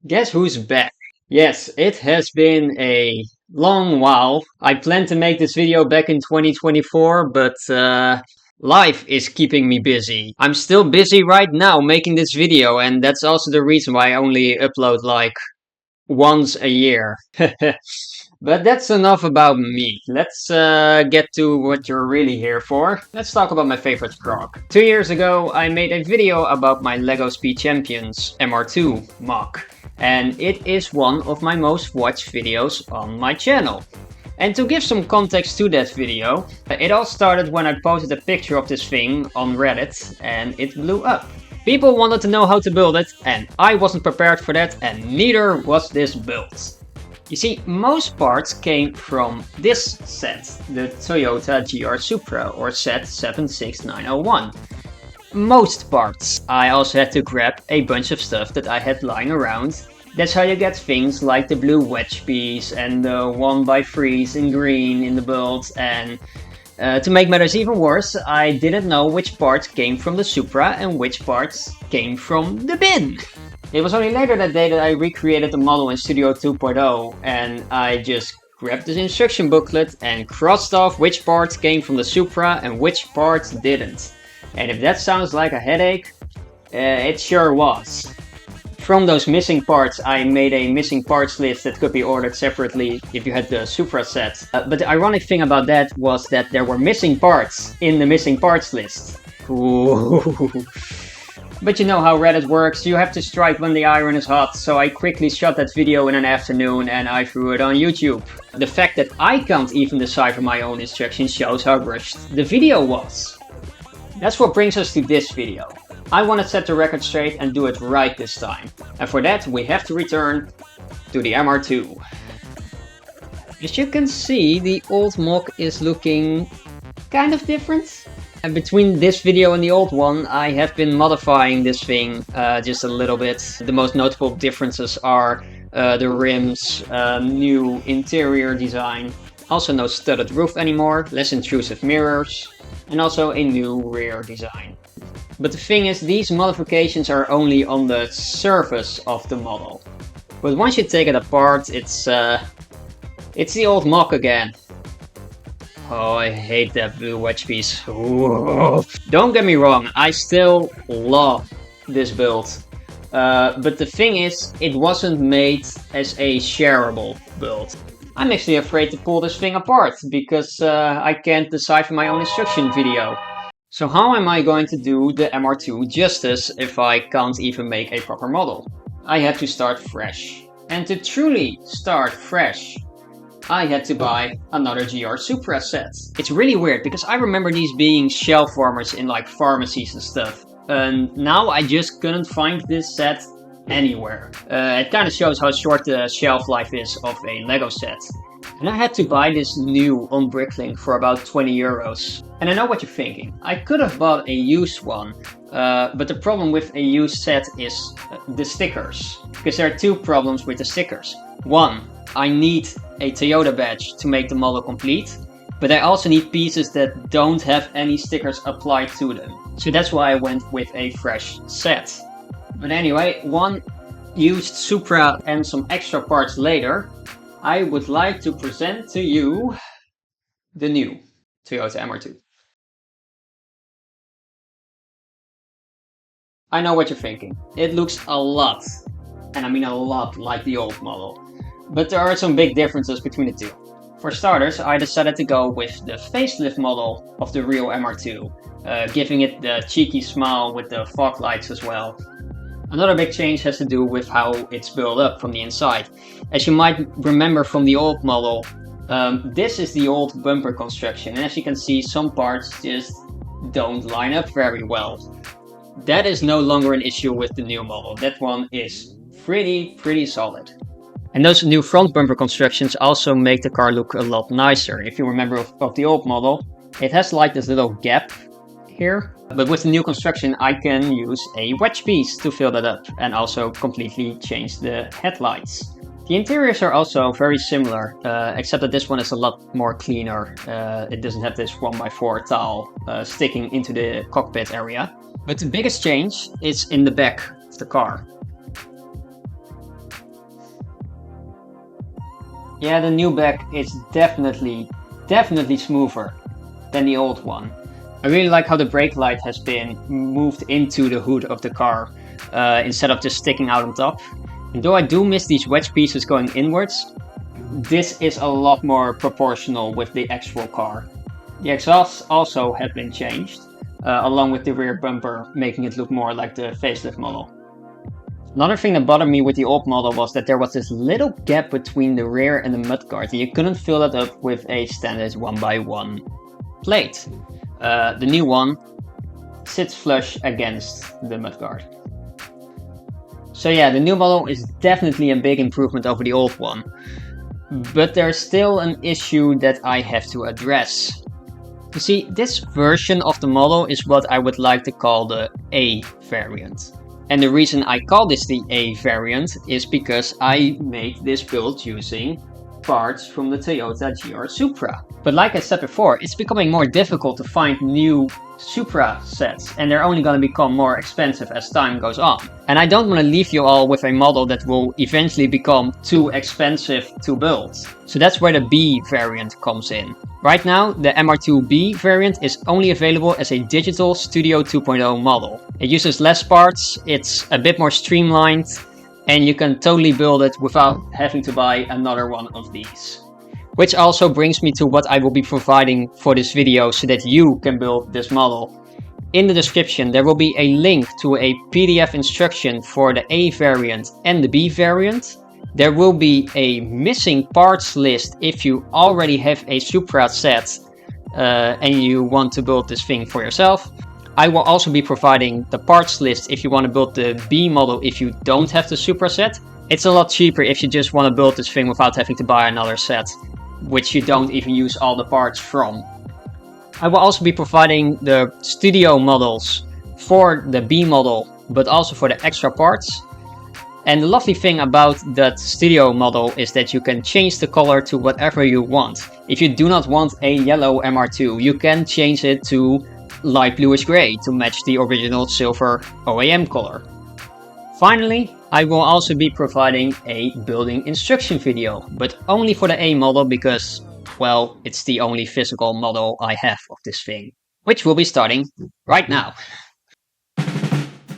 Guess who's back? Yes, it has been a long while. I planned to make this video back in 2024, but life is keeping me busy. I'm still busy right now making this video, and that's also the reason why I only upload like once a year. But that's enough about me. Let's get to what you're really here for. Let's talk about my favorite croc. 2 years ago, I made a video about my LEGO Speed Champions MR2 mock, and it is one of my most watched videos on my channel. And to give some context to that video, it all started when I posted a picture of this thing on Reddit and it blew up. People wanted to know how to build it, and I wasn't prepared for that, and neither was this build. You see, most parts came from this set, the Toyota GR Supra, or set 76901. Most parts. I also had to grab a bunch of stuff that I had lying around. That's how you get things like the blue wedge piece and the 1x3s in green in the build. And to make matters even worse, I didn't know which parts came from the Supra and which parts came from the bin. It was only later that day that I recreated the model in Studio 2.0, and I just grabbed the instruction booklet and crossed off which parts came from the Supra and which parts didn't. And if that sounds like a headache, it sure was. From those missing parts, I made a missing parts list that could be ordered separately if you had the Supra set. But the ironic thing about that was that there were missing parts in the missing parts list. Ooh. But you know how Reddit works, you have to strike when the iron is hot, so I quickly shot that video in an afternoon and I threw it on YouTube. The fact that I can't even decipher my own instructions shows how rushed the video was. That's what brings us to this video. I want to set the record straight and do it right this time. And for that we have to return to the MR2. As you can see, the old mock is looking kind of different. And between this video and the old one, I have been modifying this thing just a little bit. The most notable differences are the rims, new interior design, also no studded roof anymore, less intrusive mirrors, and also a new rear design. But the thing is, these modifications are only on the surface of the model. But once you take it apart, it's the old mock again. Oh, I hate that blue wedge piece. Ooh. Don't get me wrong, I still love this build. But the thing is, it wasn't made as a shareable build. I'm actually afraid to pull this thing apart, because I can't decipher my own instruction video. So how am I going to do the MR2 justice if I can't even make a proper model? I had to start fresh. And to truly start fresh, I had to buy another GR Supra set. It's really weird because I remember these being shelf warmers in like pharmacies and stuff. And now I just couldn't find this set anywhere. It kind of shows how short the shelf life is of a Lego set. And I had to buy this new on Bricklink for about 20 euros. And I know what you're thinking. I could have bought a used one, but the problem with a used set is the stickers. Because there are two problems with the stickers. One, I need a Toyota badge to make the model complete, but I also need pieces that don't have any stickers applied to them. So that's why I went with a fresh set. But anyway, one used Supra and some extra parts later, I would like to present to you the new Toyota MR2. I know what you're thinking. It looks a lot, and I mean a lot, like the old model. But there are some big differences between the two. For starters, I decided to go with the facelift model of the real MR2, giving it the cheeky smile with the fog lights as well. Another big change has to do with how it's built up from the inside. As you might remember from the old model, this is the old bumper construction, and as you can see, some parts just don't line up very well. That is no longer an issue with the new model. That one is pretty solid. And those new front bumper constructions also make the car look a lot nicer. If you remember of the old model, it has like this little gap here. But with the new construction, I can use a wedge piece to fill that up and also completely change the headlights. The interiors are also very similar, except that this one is a lot more cleaner. It doesn't have this 1x4 tile sticking into the cockpit area. But the biggest change is in the back of the car. Yeah, the new back is definitely smoother than the old one. I really like how the brake light has been moved into the hood of the car instead of just sticking out on top. And though I do miss these wedge pieces going inwards, this is a lot more proportional with the actual car. The exhaust also has been changed, along with the rear bumper, making it look more like the facelift model. Another thing that bothered me with the old model was that there was this little gap between the rear and the mudguard, and you couldn't fill that up with a standard 1x1 plate. The new one sits flush against the mudguard. So yeah, the new model is definitely a big improvement over the old one. But there's still an issue that I have to address. You see, this version of the model is what I would like to call the A variant. And the reason I call this the A variant is because I made this build using parts from the Toyota GR Supra. But like I said before, it's becoming more difficult to find new Supra sets, and they're only going to become more expensive as time goes on. And I don't want to leave you all with a model that will eventually become too expensive to build. So that's where the B variant comes in. Right now, the MR2B variant is only available as a digital Studio 2.0 model. It uses less parts, it's a bit more streamlined, and you can totally build it without having to buy another one of these. Which also brings me to what I will be providing for this video so that you can build this model. In the description there will be a link to a PDF instruction for the A variant and the B variant. There will be a missing parts list if you already have a Supra set and you want to build this thing for yourself. I will also be providing the parts list if you want to build the B model if you don't have the Supra set. It's a lot cheaper if you just want to build this thing without having to buy another set, which you don't even use all the parts from. I will also be providing the studio models for the B model, but also for the extra parts. And the lovely thing about that studio model is that you can change the color to whatever you want. If you do not want a yellow MR2, you can change it to light bluish gray to match the original silver OEM color. Finally, I will also be providing a building instruction video, but only for the A model because, well, it's the only physical model I have of this thing, which will be starting right now.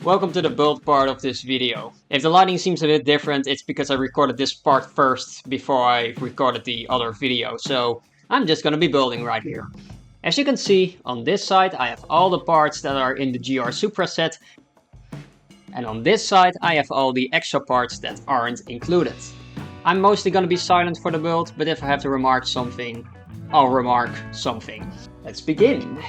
Welcome to the build part of this video. If the lighting seems a bit different, it's because I recorded this part first before I recorded the other video, so I'm just gonna be building right here. As you can see, on this side I have all the parts that are in the GR Supra set, and on this side I have all the extra parts that aren't included. I'm mostly gonna be silent for the build, but if I have to remark something, I'll remark something. Let's begin!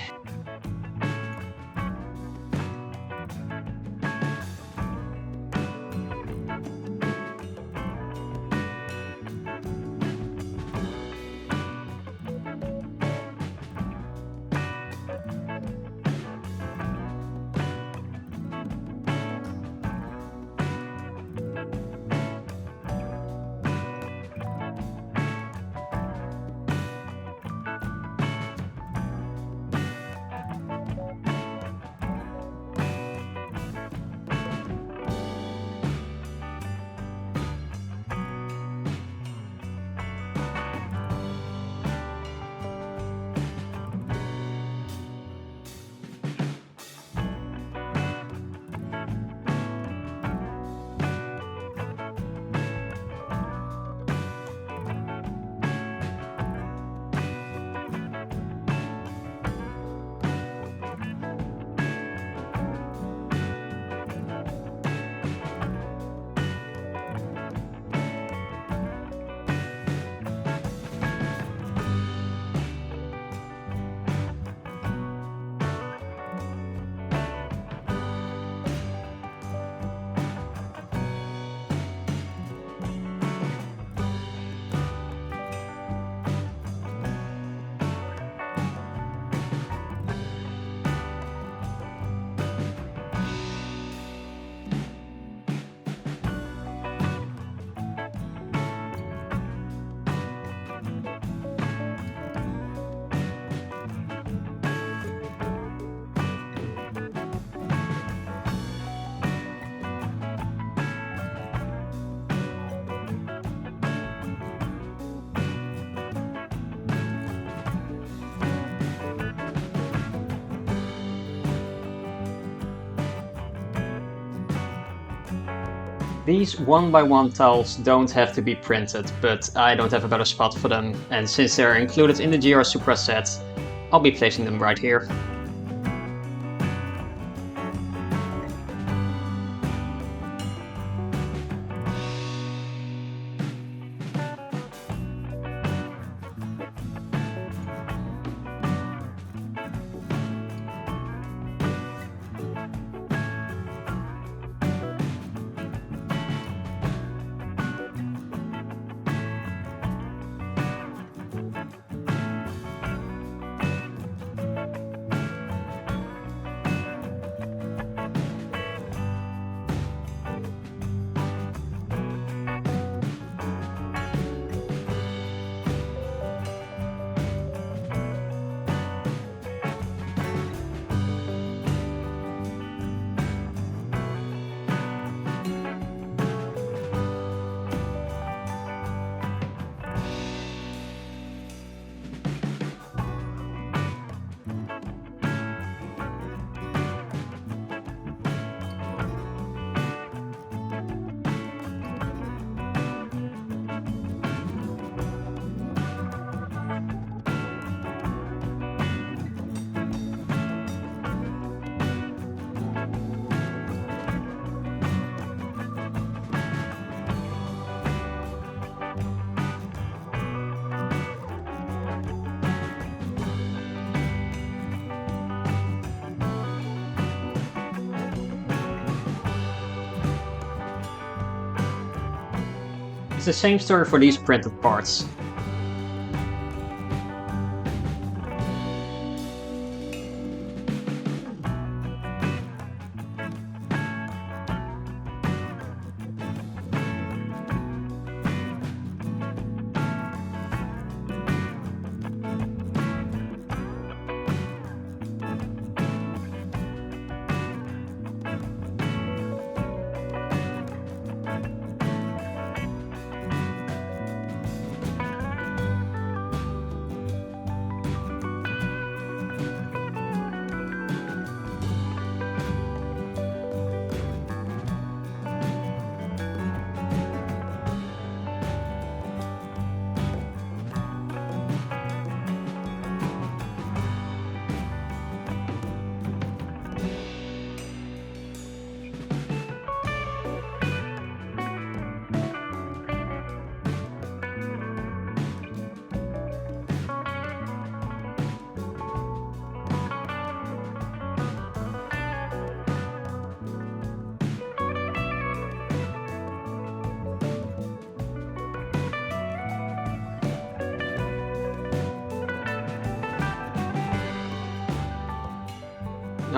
These 1x1 tiles don't have to be printed, but I don't have a better spot for them, and since they're included in the GR Supra set, I'll be placing them right here. It's the same story for these printed parts.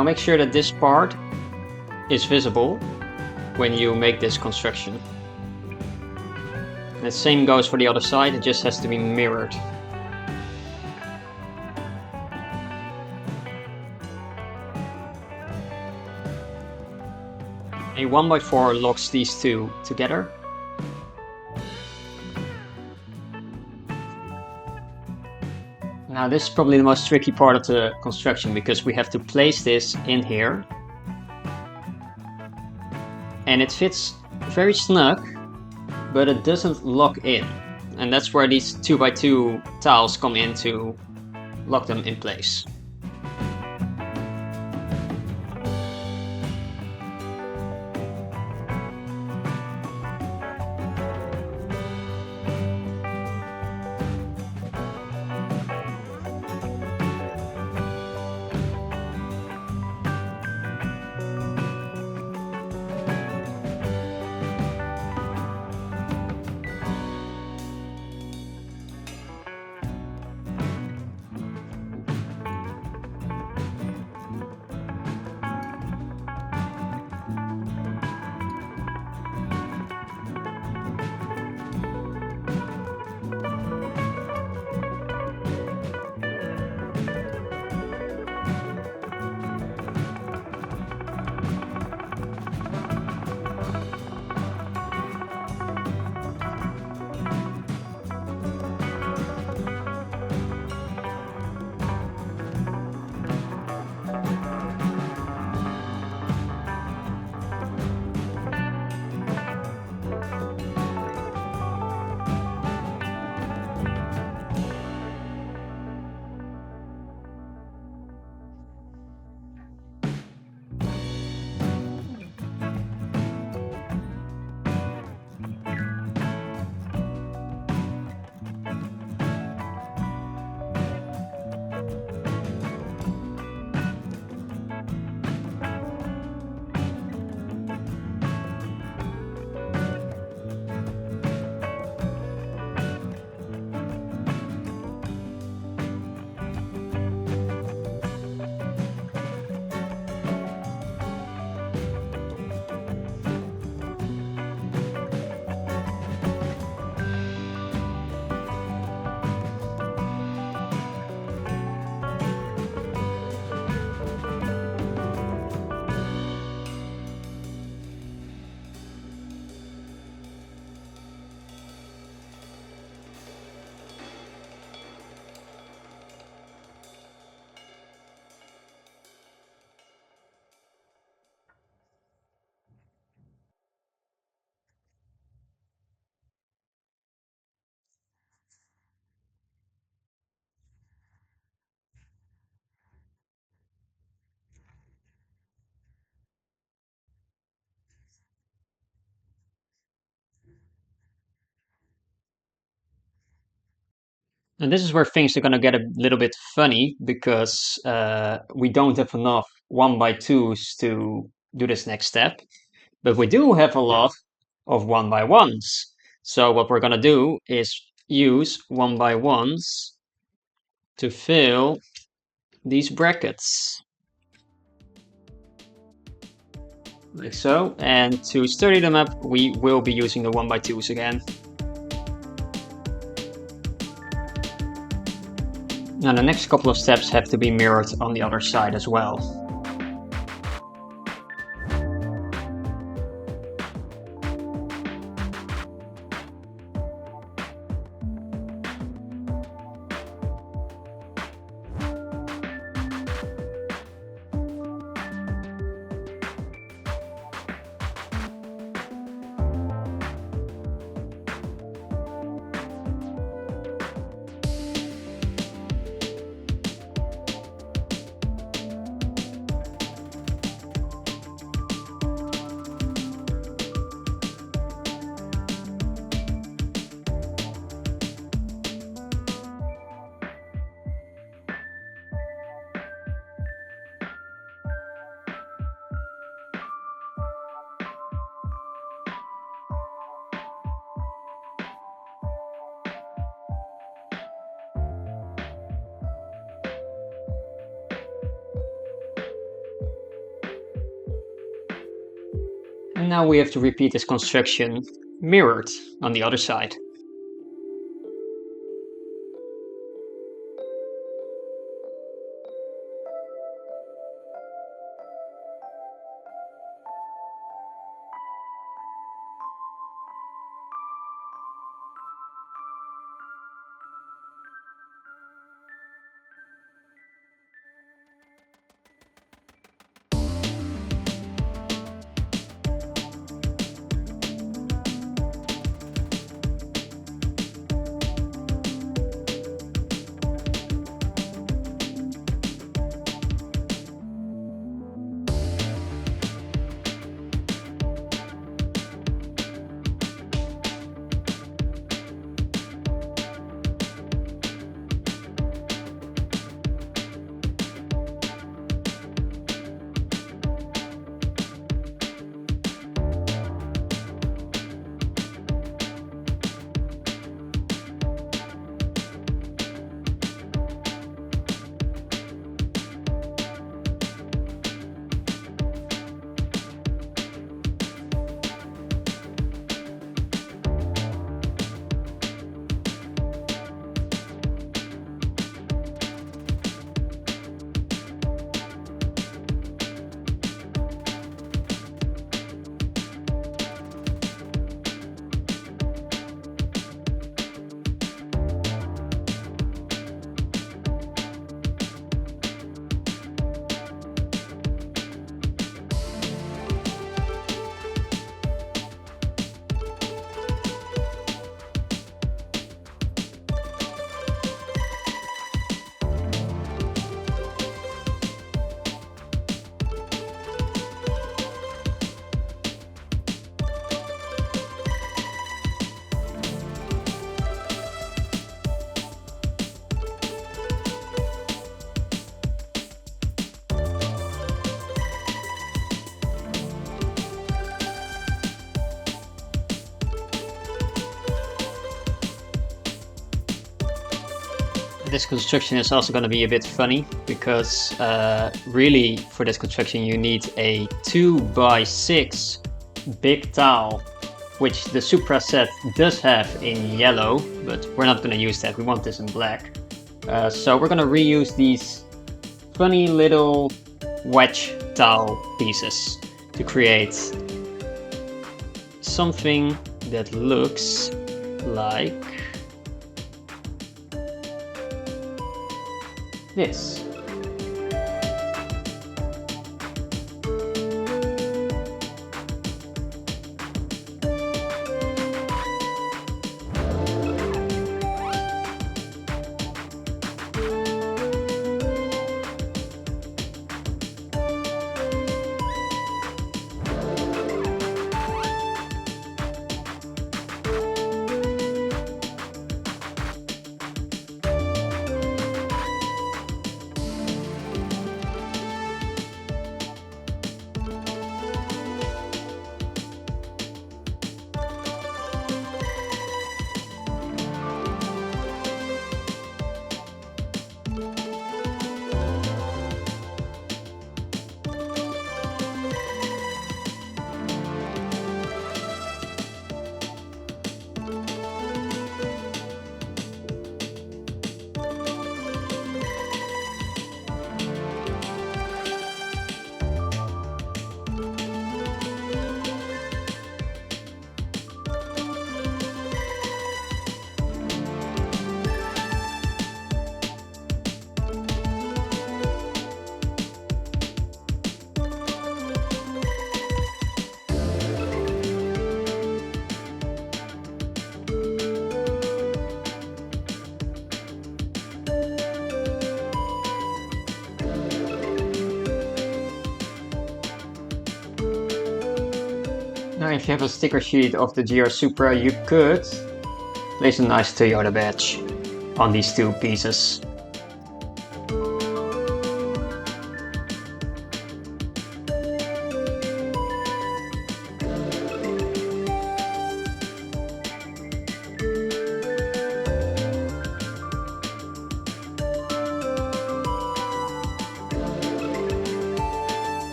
Now make sure that this part is visible when you make this construction. And the same goes for the other side, it just has to be mirrored. A 1x4 locks these two together. Now this is probably the most tricky part of the construction because we have to place this in here. And it fits very snug, but it doesn't lock in. And that's where these 2x2 tiles come in to lock them in place. And this is where things are going to get a little bit funny because we don't have enough 1x2s to do this next step, but we do have a lot of 1x1s. So what we're going to do is use 1x1s to fill these brackets. Like so. And to sturdy them up, we will be using the 1x2s again. Now the next couple of steps have to be mirrored on the other side as well. And now we have to repeat this construction mirrored on the other side. This construction is also going to be a bit funny because really for this construction you need a 2x6 big tile, which the Supra set does have in yellow, but we're not going to use that. We want this in black. So we're going to reuse these funny little wedge tile pieces to create something that looks like this. Now if you have a sticker sheet of the GR Supra, you could place a nice Toyota badge on these two pieces.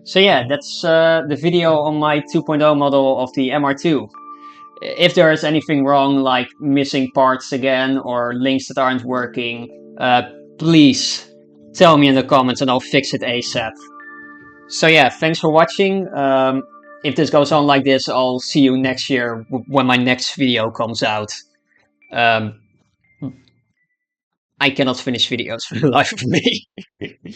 So yeah, that's the video on my 2.0 model of the MR2. If there is anything wrong, like missing parts again or links that aren't working, please tell me in the comments and I'll fix it ASAP. So yeah, thanks for watching. If this goes on like this, I'll see you next year when my next video comes out. Um, I cannot finish videos for the life of me.